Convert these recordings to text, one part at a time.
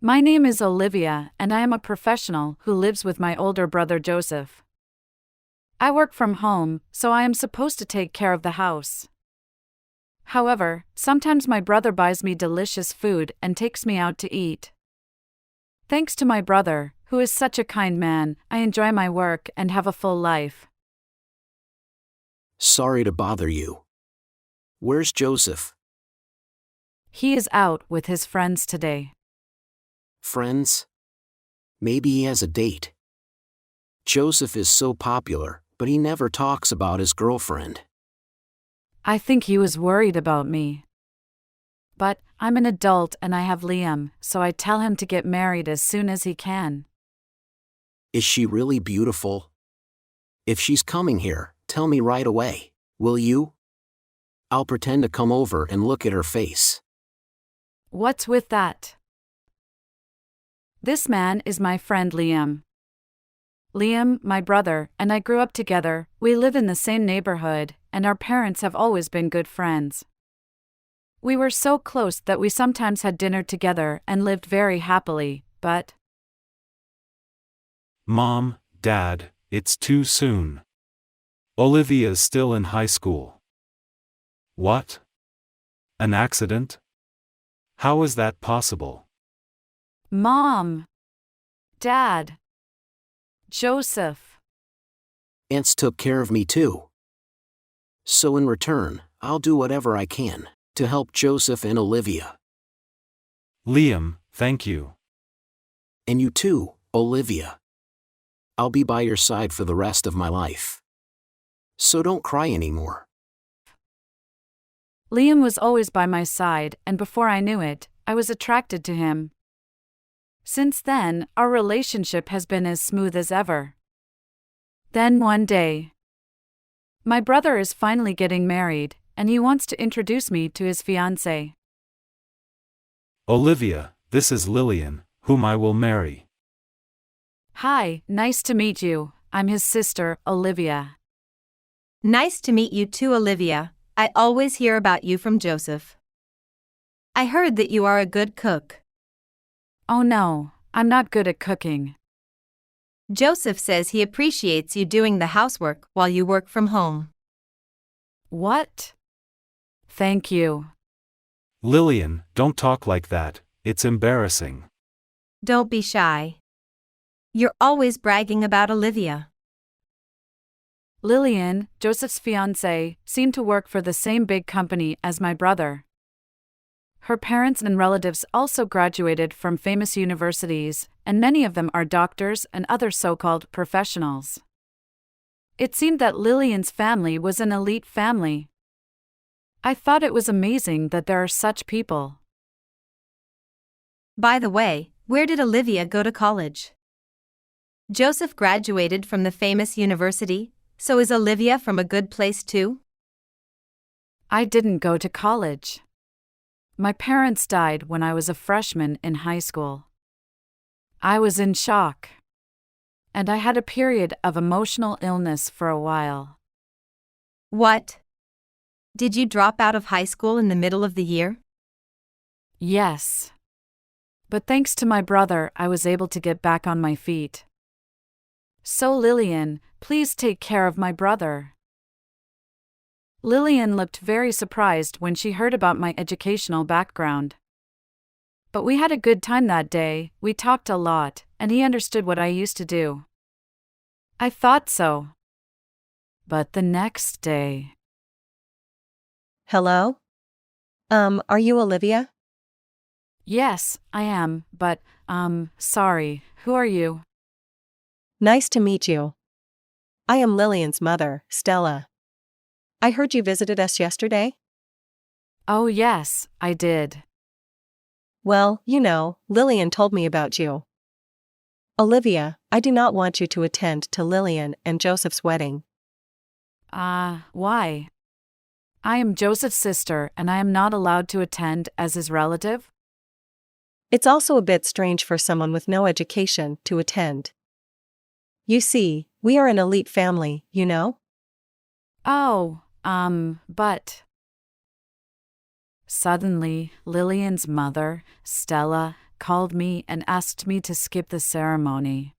My name is Olivia, and I am a professional who lives with my older brother Joseph. I work from home, so I am supposed to take care of the house. However, sometimes my brother buys me delicious food and takes me out to eat. Thanks to my brother, who is such a kind man, I enjoy my work and have a full life. Sorry to bother you. Where's Joseph? He is out with his friends today. Friends? Maybe he has a date. Joseph is so popular, but he never talks about his girlfriend. I think he was worried about me. But I'm an adult and I have Liam, so I tell him to get married as soon as he can. Is she really beautiful? If she's coming here, tell me right away, will you? I'll pretend to come over and look at her face. What's with that? This man is my friend Liam. Liam, my brother, and I grew up together. We live in the same neighborhood, and our parents have always been good friends. We were so close that we sometimes had dinner together and lived very happily, but... Mom, Dad, it's too soon. Olivia's still in high school. What? An accident? How is that possible? Mom! Dad! Joseph! Aunts took care of me too. So in return, I'll do whatever I can to help Joseph and Olivia. Liam, thank you. And you too, Olivia. I'll be by your side for the rest of my life. So don't cry anymore. Liam was always by my side, and before I knew it, I was attracted to him. Since then, our relationship has been as smooth as ever. Then one day, my brother is finally getting married, and he wants to introduce me to his fiancée. Olivia, this is Lillian, whom I will marry. Hi, nice to meet you. I'm his sister, Olivia. Nice to meet you too, Olivia. I always hear about you from Joseph. I heard that you are a good cook. Oh no, I'm not good at cooking. Joseph says he appreciates you doing the housework while you work from home. What? Thank you. Lillian, don't talk like that, it's embarrassing. Don't be shy. You're always bragging about Olivia. Lillian, Joseph's fiancée, seemed to work for the same big company as my brother. Her parents and relatives also graduated from famous universities, and many of them are doctors and other so-called professionals. It seemed that Lillian's family was an elite family. I thought it was amazing that there are such people. By the way, where did Olivia go to college? Joseph graduated from the famous university, so is Olivia from a good place too? I didn't go to college. My parents died when I was a freshman in high school. I was in shock. And I had a period of emotional illness for a while. What? Did you drop out of high school in the middle of the year? Yes. But thanks to my brother, I was able to get back on my feet. So Lillian, please take care of my brother. Lillian looked very surprised when she heard about my educational background. But we had a good time that day, we talked a lot, and he understood what I used to do. I thought so. But the next day... Hello? Are you Olivia? Yes, I am, but, sorry, who are you? Nice to meet you. I am Lillian's mother, Stella. I heard you visited us yesterday? Oh yes, I did. Well, Lillian told me about you. Olivia, I do not want you to attend to Lillian and Joseph's wedding. Why? I am Joseph's sister and I am not allowed to attend as his relative? It's also a bit strange for someone with no education to attend. You see, we are an elite family, you know? Oh, but... Suddenly, Lillian's mother, Stella, called me and asked me to skip the ceremony.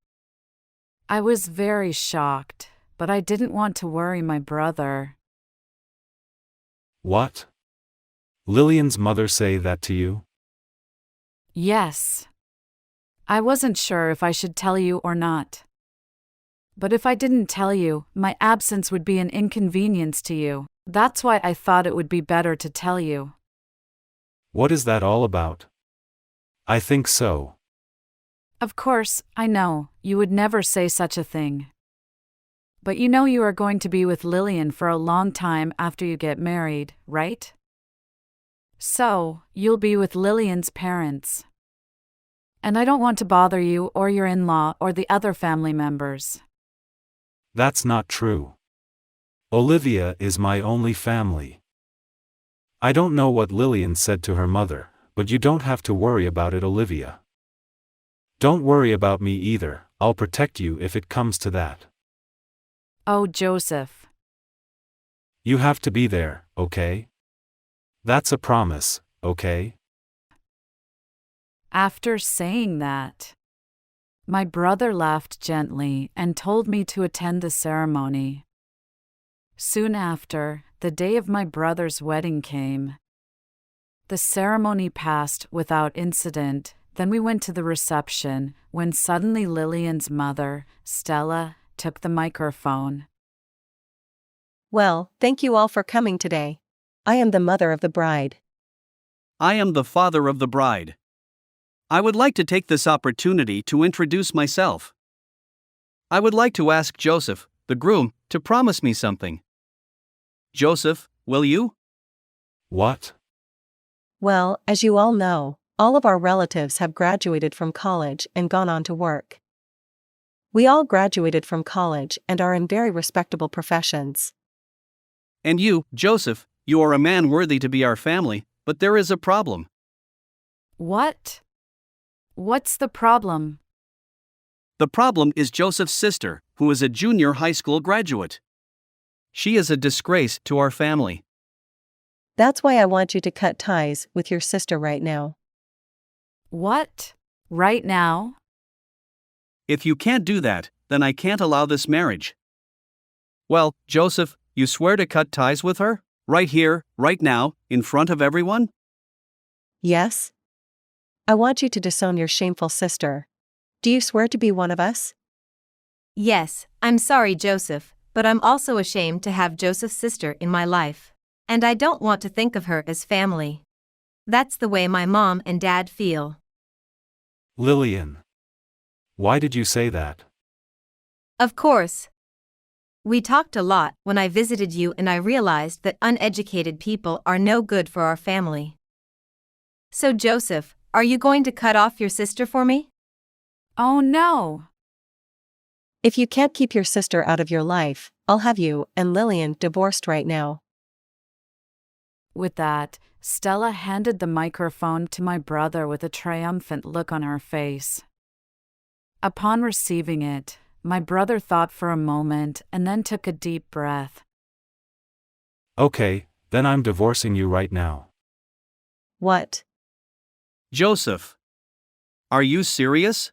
I was very shocked, but I didn't want to worry my brother. What? Lillian's mother say that to you? Yes. I wasn't sure if I should tell you or not. But if I didn't tell you, my absence would be an inconvenience to you. That's why I thought it would be better to tell you. What is that all about? I think so. Of course, I know, you would never say such a thing. But you know you are going to be with Lillian for a long time after you get married, right? So, you'll be with Lillian's parents. And I don't want to bother you or your in-law or the other family members. That's not true. Olivia is my only family. I don't know what Lillian said to her mother, but you don't have to worry about it, Olivia. Don't worry about me either, I'll protect you if it comes to that. Oh, Joseph. You have to be there, okay? That's a promise, okay? After saying that, my brother laughed gently and told me to attend the ceremony. Soon after, the day of my brother's wedding came. The ceremony passed without incident, then we went to the reception, when suddenly Lillian's mother, Stella, took the microphone. Well, thank you all for coming today. I am the mother of the bride. I am the father of the bride. I would like to take this opportunity to introduce myself. I would like to ask Joseph, the groom, to promise me something. Joseph, will you? What? Well, as you all know, all of our relatives have graduated from college and gone on to work. We all graduated from college and are in very respectable professions. And you, Joseph, you are a man worthy to be our family, but there is a problem. What? What's the problem? The problem is Joseph's sister, who is a junior high school graduate. She is a disgrace to our family. That's why I want you to cut ties with your sister right now. What? Right now? If you can't do that, then I can't allow this marriage. Well, Joseph, you swear to cut ties with her? Right here, right now, in front of everyone? Yes? I want you to disown your shameful sister. Do you swear to be one of us? Yes, I'm sorry, Joseph, but I'm also ashamed to have Joseph's sister in my life. And I don't want to think of her as family. That's the way my mom and dad feel. Lillian. Why did you say that? Of course. We talked a lot when I visited you and I realized that uneducated people are no good for our family. So Joseph, are you going to cut off your sister for me? Oh no! If you can't keep your sister out of your life, I'll have you and Lillian divorced right now. With that, Stella handed the microphone to my brother with a triumphant look on her face. Upon receiving it, my brother thought for a moment and then took a deep breath. Okay, then I'm divorcing you right now. What? Joseph. Are you serious?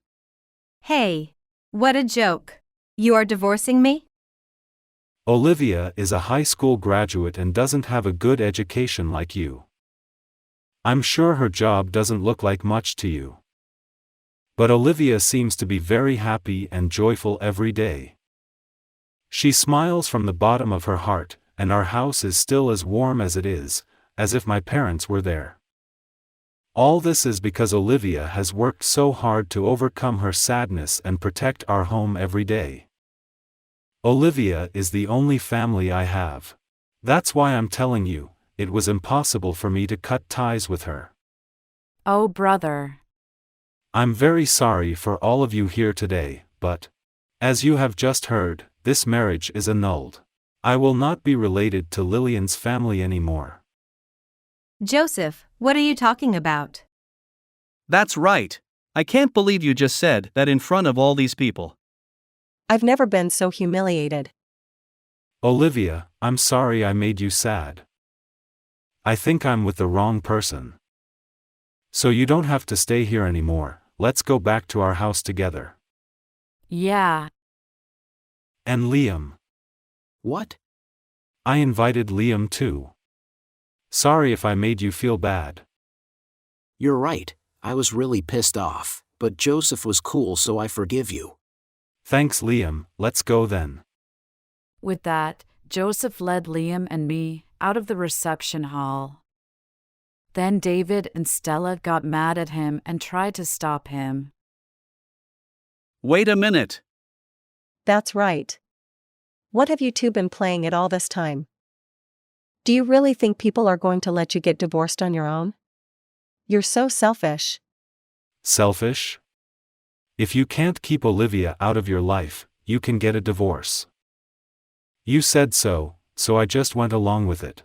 Hey, what a joke. You are divorcing me? Olivia is a high school graduate and doesn't have a good education like you. I'm sure her job doesn't look like much to you. But Olivia seems to be very happy and joyful every day. She smiles from the bottom of her heart, and our house is still as warm as it is, as if my parents were there. All this is because Olivia has worked so hard to overcome her sadness and protect our home every day. Olivia is the only family I have. That's why I'm telling you, it was impossible for me to cut ties with her. Oh, brother. I'm very sorry for all of you here today, but, as you have just heard, this marriage is annulled. I will not be related to Lillian's family anymore. Joseph, what are you talking about? That's right. I can't believe you just said that in front of all these people. I've never been so humiliated. Olivia, I'm sorry I made you sad. I think I'm with the wrong person. So you don't have to stay here anymore, let's go back to our house together. Yeah. And Liam. What? I invited Liam too. Sorry if I made you feel bad. You're right, I was really pissed off, but Joseph was cool, so I forgive you. Thanks, Liam, let's go then. With that, Joseph led Liam and me out of the reception hall. Then David and Stella got mad at him and tried to stop him. Wait a minute. That's right. What have you two been playing at all this time? Do you really think people are going to let you get divorced on your own? You're so selfish. Selfish? If you can't keep Olivia out of your life, you can get a divorce. You said so, so I just went along with it.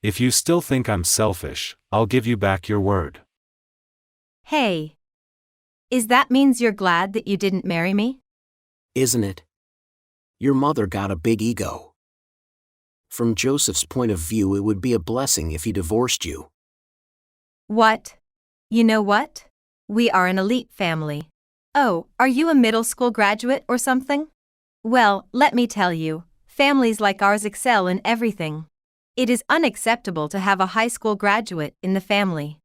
If you still think I'm selfish, I'll give you back your word. Hey. Is that means you're glad that you didn't marry me? Isn't it? Your mother got a big ego. From Joseph's point of view, it would be a blessing if he divorced you. What? You know what? We are an elite family. Oh, are you a middle school graduate or something? Well, let me tell you, families like ours excel in everything. It is unacceptable to have a high school graduate in the family.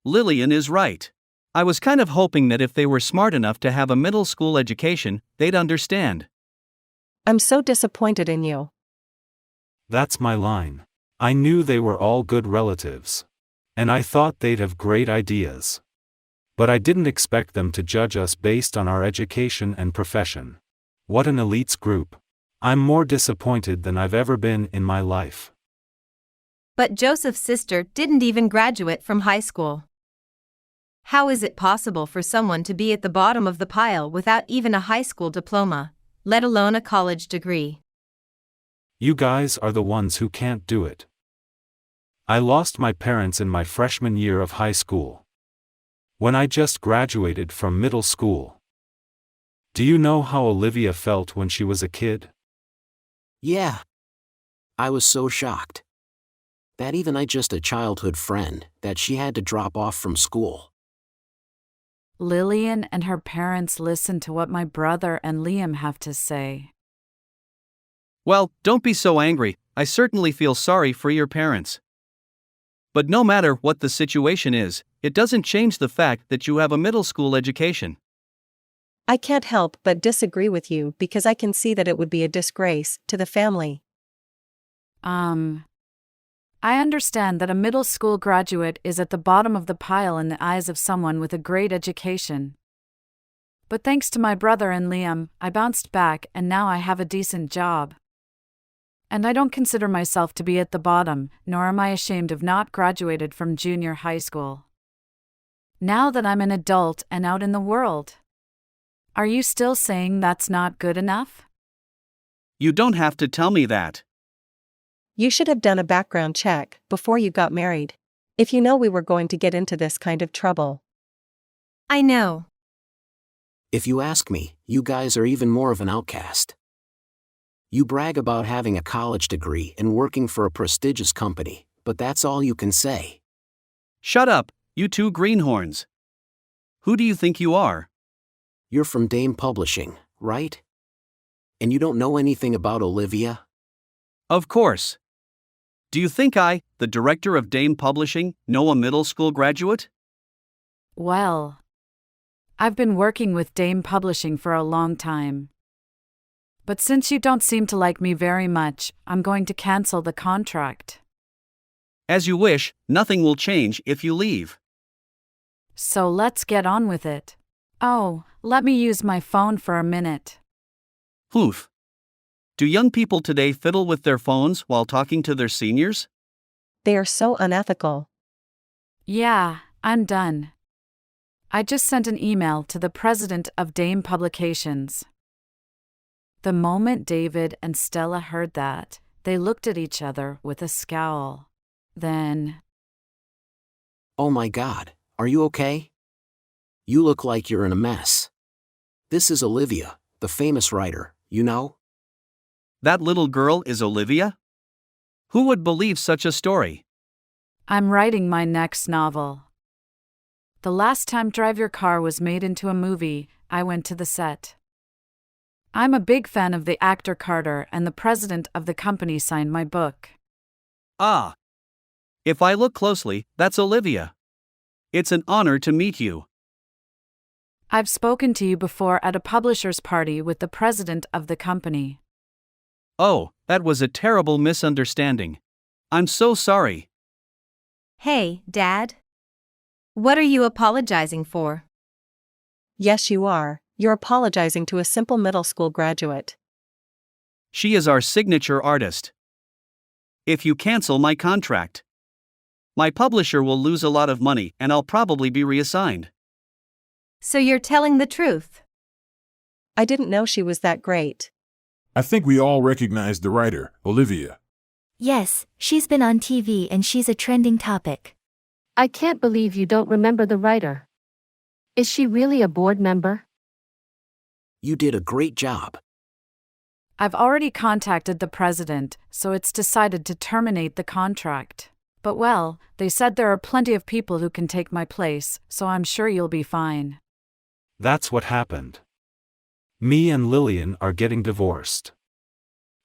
Lillian is right. I was kind of hoping that if they were smart enough to have a middle school education, they'd understand. I'm so disappointed in you. That's my line. I knew they were all good relatives. And I thought they'd have great ideas. But I didn't expect them to judge us based on our education and profession. What an elites group. I'm more disappointed than I've ever been in my life. But Joseph's sister didn't even graduate from high school. How is it possible for someone to be at the bottom of the pile without even a high school diploma, let alone a college degree? You guys are the ones who can't do it. I lost my parents in my freshman year of high school. When I just graduated from middle school. Do you know how Olivia felt when she was a kid? Yeah. I was so shocked. That even I, just a childhood friend, that she had to drop off from school. Lillian and her parents listened to what my brother and Liam have to say. Well, don't be so angry, I certainly feel sorry for your parents. But no matter what the situation is, it doesn't change the fact that you have a middle school education. I can't help but disagree with you because I can see that it would be a disgrace to the family. I understand that a middle school graduate is at the bottom of the pile in the eyes of someone with a great education. But thanks to my brother and Liam, I bounced back and now I have a decent job. And I don't consider myself to be at the bottom, nor am I ashamed of not graduated from junior high school. Now that I'm an adult and out in the world. Are you still saying that's not good enough? You don't have to tell me that. You should have done a background check before you got married. If you know we were going to get into this kind of trouble. I know. If you ask me, you guys are even more of an outcast. You brag about having a college degree and working for a prestigious company, but that's all you can say. Shut up, you two greenhorns. Who do you think you are? You're from Dame Publishing, right? And you don't know anything about Olivia? Of course. Do you think I, the director of Dame Publishing, know a middle school graduate? Well, I've been working with Dame Publishing for a long time. But since you don't seem to like me very much, I'm going to cancel the contract. As you wish, nothing will change if you leave. So let's get on with it. Oh, let me use my phone for a minute. Oof. Do young people today fiddle with their phones while talking to their seniors? They are so unethical. Yeah, I'm done. I just sent an email to the president of Dame Publications. The moment David and Stella heard that, they looked at each other with a scowl. Then, Oh my God, are you okay? You look like you're in a mess. This is Olivia, the famous writer, you know? That little girl is Olivia? Who would believe such a story? I'm writing my next novel. The last time Drive Your Car was made into a movie, I went to the set. I'm a big fan of the actor Carter, and the president of the company signed my book. Ah. If I look closely, that's Olivia. It's an honor to meet you. I've spoken to you before at a publisher's party with the president of the company. Oh, that was a terrible misunderstanding. I'm so sorry. Hey, Dad. What are you apologizing for? Yes, you are. You're apologizing to a simple middle school graduate. She is our signature artist. If you cancel my contract, my publisher will lose a lot of money and I'll probably be reassigned. So you're telling the truth? I didn't know she was that great. I think we all recognize the writer, Olivia. Yes, she's been on TV and she's a trending topic. I can't believe you don't remember the writer. Is she really a board member? You did a great job. I've already contacted the president, so it's decided to terminate the contract. But well, they said there are plenty of people who can take my place, so I'm sure you'll be fine. That's what happened. Me and Lillian are getting divorced.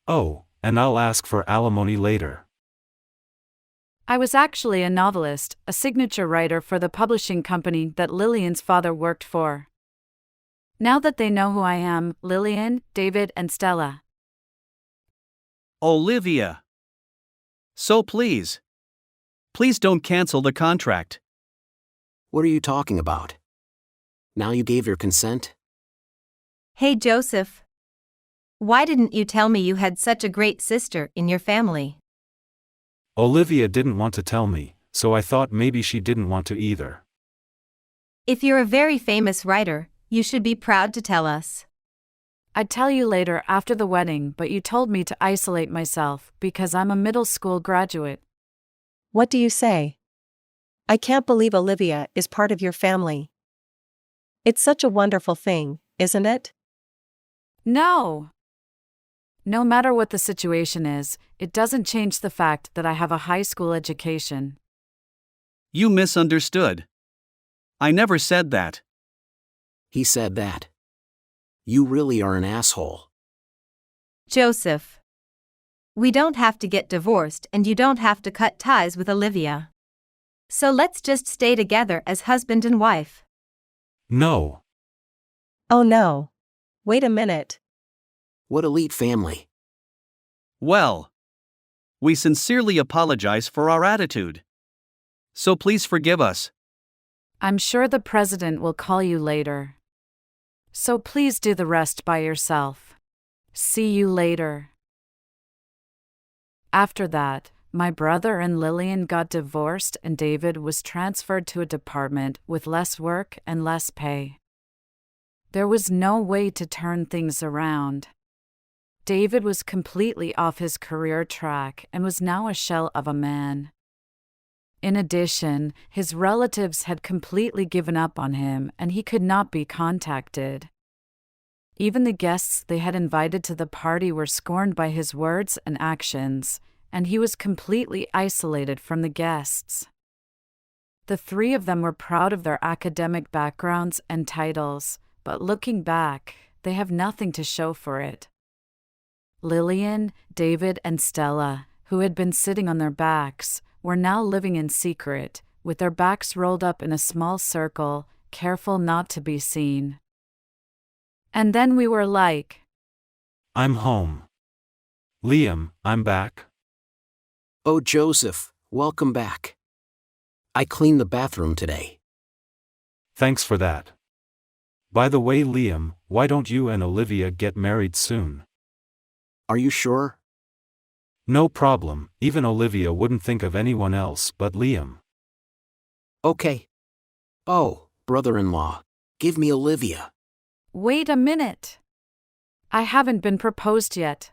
Oh, and I'll ask for alimony later. I was actually a novelist, a signature writer for the publishing company that Lillian's father worked for. Now that they know who I am, Lillian, David, and Stella. Olivia. So please don't cancel the contract. What are you talking about? Now you gave your consent? Hey, Joseph. Why didn't you tell me you had such a great sister in your family? Olivia didn't want to tell me, so I thought maybe she didn't want to either. If you're a very famous writer, you should be proud to tell us. I'd tell you later after the wedding, but you told me to isolate myself because I'm a middle school graduate. What do you say? I can't believe Olivia is part of your family. It's such a wonderful thing, isn't it? No. No matter what the situation is, it doesn't change the fact that I have a high school education. You misunderstood. I never said that. He said that. You really are an asshole. Joseph. We don't have to get divorced and you don't have to cut ties with Olivia. So let's just stay together as husband and wife. No. Oh no. Wait a minute. What elite family. Well, we sincerely apologize for our attitude. So please forgive us. I'm sure the president will call you later. So please do the rest by yourself. See you later. After that, my brother and Lillian got divorced and David was transferred to a department with less work and less pay. There was no way to turn things around. David was completely off his career track and was now a shell of a man. In addition, his relatives had completely given up on him and he could not be contacted. Even the guests they had invited to the party were scorned by his words and actions, and he was completely isolated from the guests. The three of them were proud of their academic backgrounds and titles, but looking back, they have nothing to show for it. Lillian, David, and Stella, who had been sitting on their backs, were now living in secret, with their backs rolled up in a small circle, careful not to be seen. And then we were like, I'm home. Liam, I'm back. Oh, Joseph, welcome back. I cleaned the bathroom today. Thanks for that. By the way, Liam, why don't you and Olivia get married soon? Are you sure? No problem, even Olivia wouldn't think of anyone else but Liam. Okay. Oh, brother-in-law, give me Olivia. wait a minute. I haven't been proposed yet,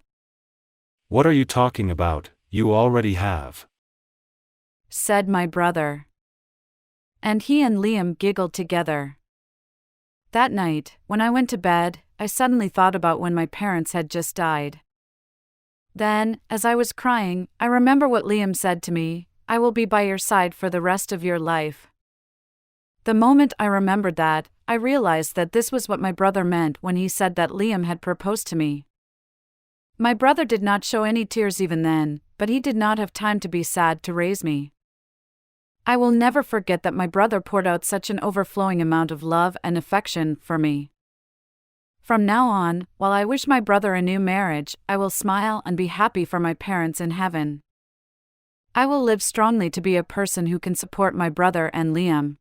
What are you talking about? You already have. said my brother. And he and Liam giggled together. That night, when I went to bed, I suddenly thought about when my parents had just died. Then, as I was crying, I remember what Liam said to me, I will be by your side for the rest of your life. The moment I remembered that, I realized that this was what my brother meant when he said that Liam had proposed to me. My brother did not show any tears even then, but he did not have time to be sad to raise me. I will never forget that my brother poured out such an overflowing amount of love and affection for me. From now on, while I wish my brother a new marriage, I will smile and be happy for my parents in heaven. I will live strongly to be a person who can support my brother and Liam.